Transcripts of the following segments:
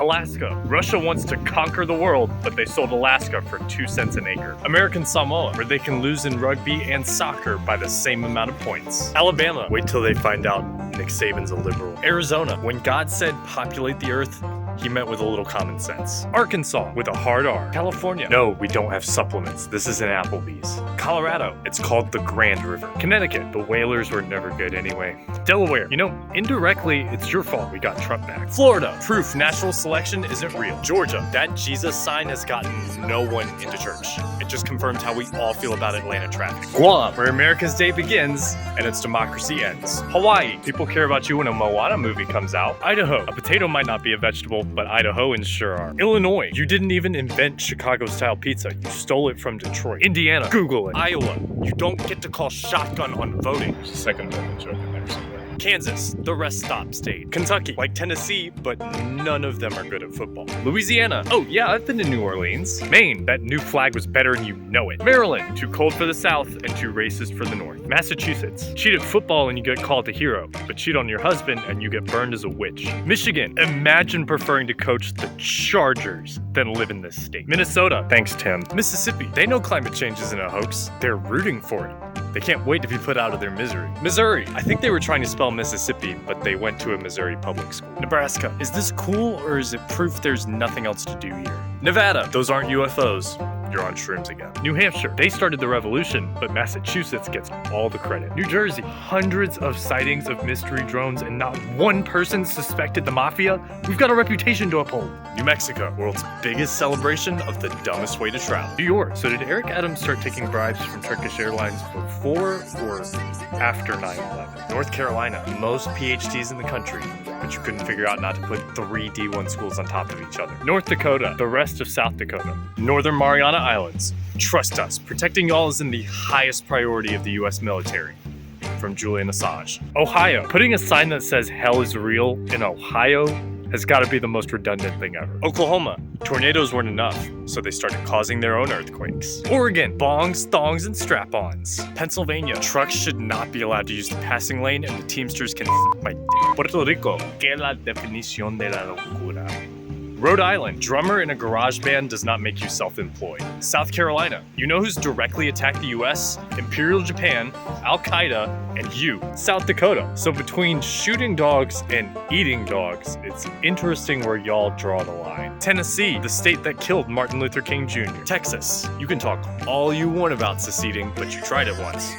Alaska. Russia wants to conquer the world, but they sold Alaska for 2 cents an acre. American Samoa, where they can lose in rugby and soccer by the same amount of points. Alabama, wait till they find out Nick Saban's a liberal. Arizona, when God said populate the earth, he meant with a little common sense. Arkansas, with a hard R. California, no, we don't have supplements. This isn't Applebee's. Colorado, it's called the Grand River. Connecticut, the Whalers were never good anyway. Delaware, indirectly, it's your fault we got Trump back. Florida, proof natural selection isn't real. Georgia, that Jesus sign has gotten no one into church. It just confirmed how we all feel about Atlanta traffic. Guam, where America's day begins and its democracy ends. Hawaii, people care about you when a Moana movie comes out. Idaho, a potato might not be a vegetable, but Idahoans sure are. Illinois, you didn't even invent Chicago-style pizza. You stole it from Detroit. Indiana, Google it. Iowa, you don't get to call shotgun on voting. There's a Second Amendment joke in there somewhere. Kansas, the rest stop state. Kentucky, like Tennessee, but none of them are good at football. Louisiana, oh yeah, I've been to New Orleans. Maine, that new flag was better and you know it. Maryland, too cold for the South and too racist for the North. Massachusetts, cheat at football and you get called a hero, but cheat on your husband and you get burned as a witch. Michigan, imagine preferring to coach the Chargers than live in this state. Minnesota, thanks Tim. Mississippi, they know climate change isn't a hoax. They're rooting for it. They can't wait to be put out of their misery. Missouri, I think they were trying to spell Mississippi, but they went to a Missouri public school. Nebraska, is this cool or is it proof there's nothing else to do here? Nevada, those aren't UFOs. You're on shrooms again. New Hampshire, they started the revolution, but Massachusetts gets all the credit. New Jersey, hundreds of sightings of mystery drones and not one person suspected the mafia. We've got a reputation to uphold. New Mexico, world's biggest celebration of the dumbest way to travel. New York, so did Eric Adams start taking bribes from Turkish Airlines before or after 9/11? North Carolina, most PhDs in the country, but you couldn't figure out not to put 3 D1 schools on top of each other. North Dakota, the rest of South Dakota. Northern Mariana Islands. Trust us, protecting y'all is in the highest priority of the US military. From Julian Assange. Ohio, putting a sign that says hell is real in Ohio has got to be the most redundant thing ever. Oklahoma, tornadoes weren't enough, so they started causing their own earthquakes. Oregon, bongs, thongs, and strap-ons. Pennsylvania, trucks should not be allowed to use the passing lane and the Teamsters can my dick. Puerto Rico, que la definición de la locura. Rhode Island, drummer in a garage band does not make you self-employed. South Carolina, you know who's directly attacked the US? Imperial Japan, Al-Qaeda, and you, South Dakota. So between shooting dogs and eating dogs, it's interesting where y'all draw the line. Tennessee, the state that killed Martin Luther King Jr. Texas, you can talk all you want about seceding, but you tried it once.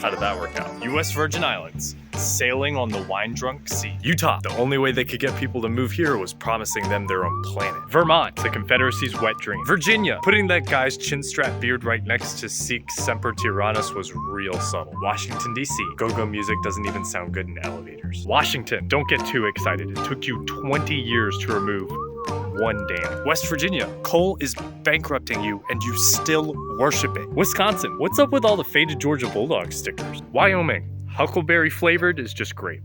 How did that work out? US Virgin Islands, sailing on the wine-drunk sea. Utah, the only way they could get people to move here was promising them their own planet. Vermont, the Confederacy's wet dream. Virginia, putting that guy's chin-strap beard right next to Sic Semper Tyrannis was real subtle. Washington, D.C., go-go music doesn't even sound good in elevators. Washington, don't get too excited. It took you 20 years to remove one dam. West Virginia, coal is bankrupting you and you still worship it. Wisconsin, what's up with all the faded Georgia Bulldog stickers? Wyoming, huckleberry flavored is just grape.